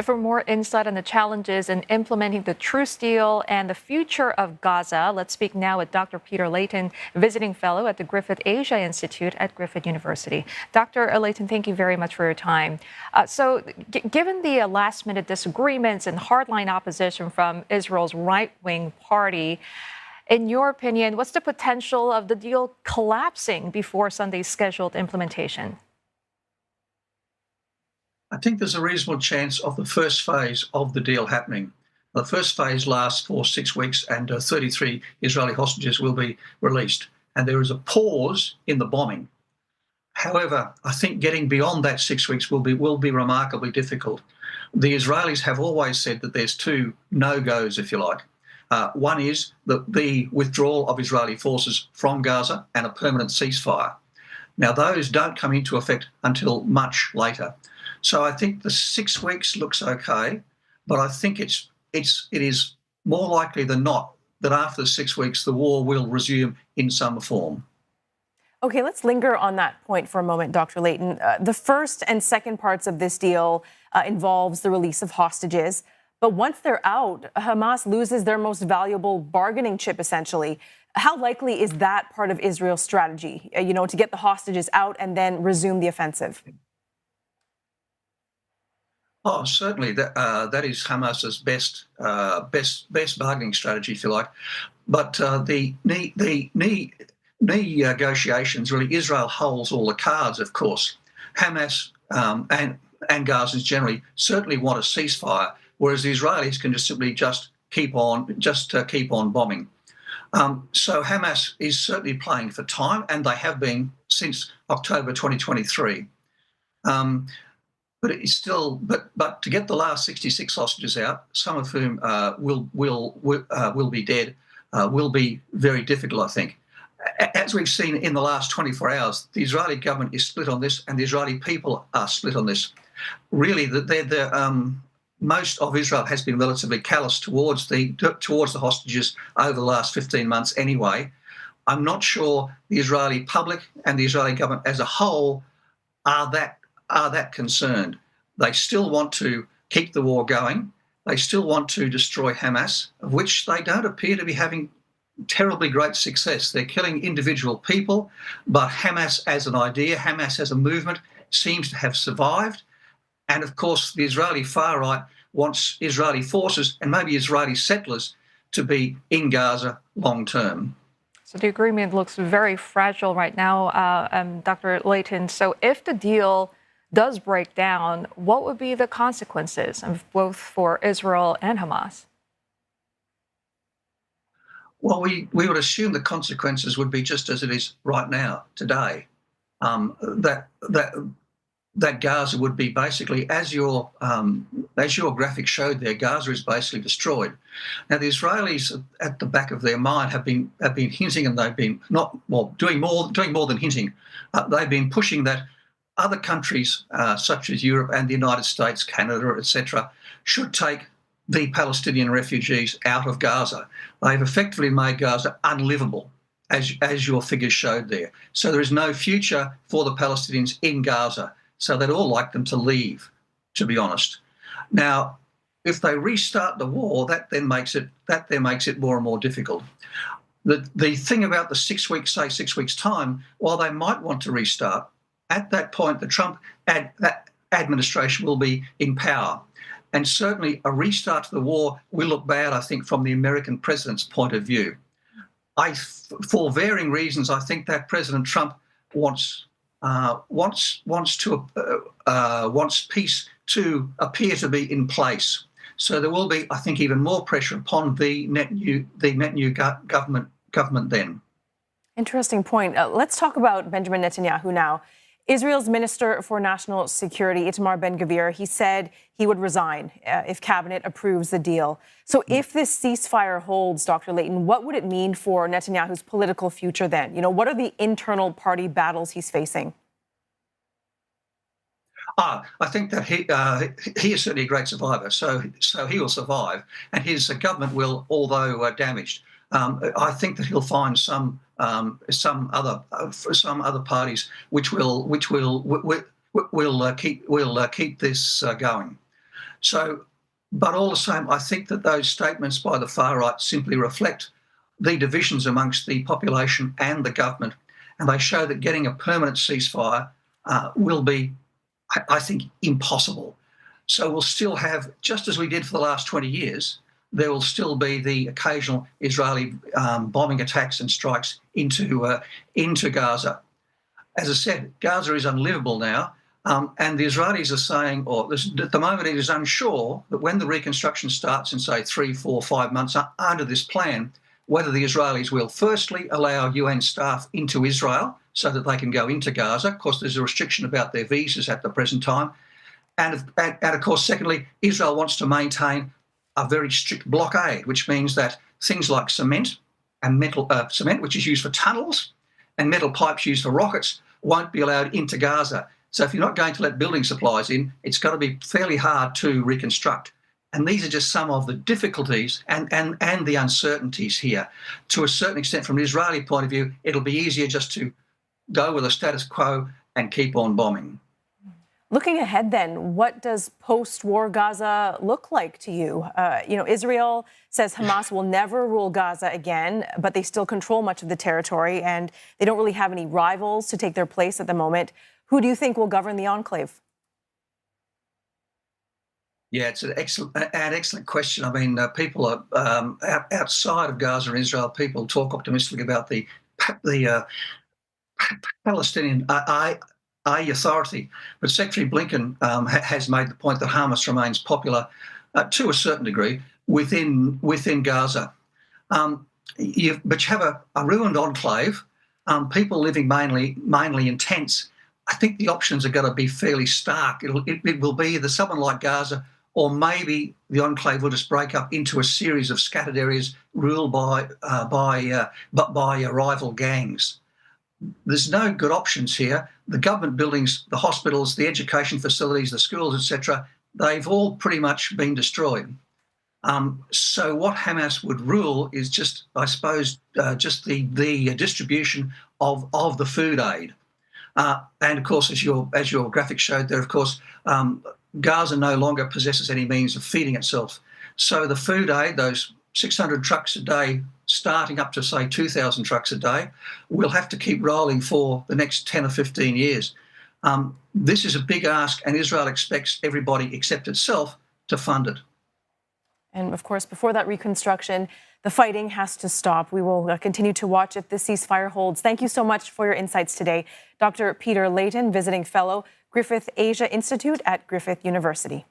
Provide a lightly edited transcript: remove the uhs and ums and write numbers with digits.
For more insight on the challenges in implementing the truce deal and the future of Gaza, let's speak now with Dr. Peter Layton, visiting fellow at the Griffith Asia Institute at Griffith University. Dr. Layton, thank you very much for your time. Given the last-minute disagreements and hardline opposition from Israel's right-wing party, in your opinion, what's the potential of the deal collapsing before Sunday's scheduled implementation? I think there's a reasonable chance of the first phase of the deal happening. The first phase lasts for 6 weeks and 33 Israeli hostages will be released. And there is a pause in the bombing. However, I think getting beyond that 6 weeks will be remarkably difficult. The Israelis have always said that there's two no-goes, if you like. One is the withdrawal of Israeli forces from Gaza and a permanent ceasefire. Now, those don't come into effect until much later. So I think the 6 weeks looks okay, but I think it is more likely than not that after the 6 weeks, the war will resume in some form. Okay, let's linger on that point for a moment, Dr. Layton. The first and second parts of this deal involves the release of hostages. But once they're out, Hamas loses their most valuable bargaining chip, essentially. How likely is that part of Israel's strategy, to get the hostages out and then resume the offensive? Oh, certainly. That is Hamas's best bargaining strategy, if you like. But the negotiations, really, Israel holds all the cards, of course. Hamas and Gazans generally certainly want a ceasefire, whereas the Israelis can just simply keep on bombing. So Hamas is certainly playing for time, and they have been since October 2023. But it's still, but to get the last 66 hostages out, some of whom will be dead, will be very difficult, I think. As we've seen in the last 24 hours, the Israeli government is split on this, and the Israeli people are split on this. Really, most of Israel has been relatively callous towards the hostages over the last 15 months anyway. I'm not sure the Israeli public and the Israeli government as a whole are that concerned. They still want to keep the war going. They still want to destroy Hamas, of which they don't appear to be having terribly great success. They're killing individual people, but Hamas as an idea, Hamas as a movement seems to have survived. And of course, the Israeli far right wants Israeli forces and maybe Israeli settlers to be in Gaza long term. So the agreement looks very fragile right now, Dr. Layton. So if the deal does break down, what would be the consequences both for Israel and Hamas? Well, we would assume the consequences would be just as it is right now, today. That Gaza would be basically, as your graphic showed there, Gaza is basically destroyed. Now, the Israelis at the back of their mind have been hinting, and they've been doing more than hinting. They've been pushing that other countries such as Europe and the United States, Canada, etc., should take the Palestinian refugees out of Gaza. They've effectively made Gaza unlivable, as your figures showed there. So there is no future for the Palestinians in Gaza. So they'd all like them to leave, to be honest. Now, if they restart the war, that then makes it more and more difficult. The thing about the 6 weeks, say 6 weeks' time, while they might want to restart, at that point the Trump administration will be in power. And certainly a restart to the war will look bad, I think, from the American president's point of view. For varying reasons, I think that President Trump wants peace to appear to be in place. So there will be, I think, even more pressure upon the net new government then. Interesting point. Let's talk about Benjamin Netanyahu now. Israel's Minister for National Security, Itamar Ben-Gvir, he said he would resign if cabinet approves the deal. So if this ceasefire holds, Dr. Layton, what would it mean for Netanyahu's political future then? What are the internal party battles he's facing? I think that he is certainly a great survivor, so he will survive, and his government will, although damaged. I think that he'll find some other parties which will keep this going. So, but all the same, I think that those statements by the far right simply reflect the divisions amongst the population and the government, and they show that getting a permanent ceasefire will be, I think, impossible. So we'll still have, just as we did for the last 20 years, there will still be the occasional Israeli bombing attacks and strikes into Gaza. As I said, Gaza is unlivable now, and the Israelis are saying, or at the moment it is unsure that when the reconstruction starts in, say, 3, 4, 5 months under this plan, whether the Israelis will firstly allow UN staff into Israel so that they can go into Gaza. Of course, there's a restriction about their visas at the present time. And of course, secondly, Israel wants to maintain a very strict blockade, which means that things like cement and metal cement, which is used for tunnels, and metal pipes used for rockets, won't be allowed into Gaza. So if you're not going to let building supplies in, it's going to be fairly hard to reconstruct. And these are just some of the difficulties and the uncertainties here. To a certain extent, from an Israeli point of view, it'll be easier just to go with the status quo and keep on bombing. Looking ahead then, what does post-war Gaza look like to you? Israel says Hamas will never rule Gaza again, but they still control much of the territory, and they don't really have any rivals to take their place at the moment. Who do you think will govern the enclave? Yeah, it's an excellent question. I mean, people are outside of Gaza and Israel. People talk optimistically about the Palestinian Authority, but Secretary Blinken has made the point that Hamas remains popular to a certain degree within Gaza. But you have a ruined enclave, people living mainly in tents. I think the options are going to be fairly stark. It will be either someone like Gaza, or maybe the enclave will just break up into a series of scattered areas ruled by rival gangs. There's no good options here. The government buildings, the hospitals, the education facilities, the schools, etc., they've all pretty much been destroyed. So what Hamas would rule is just, I suppose, just the distribution of the food aid. And of course, as your graphic showed there, of course, Gaza no longer possesses any means of feeding itself. So the food aid, those 600 trucks a day, starting up to, say, 2,000 trucks a day, will have to keep rolling for the next 10 or 15 years. This is a big ask, and Israel expects everybody except itself to fund it. And of course, before that reconstruction, the fighting has to stop. We will continue to watch if the ceasefire holds. Thank you so much for your insights today. Dr. Peter Layton, visiting fellow, Griffith Asia Institute at Griffith University.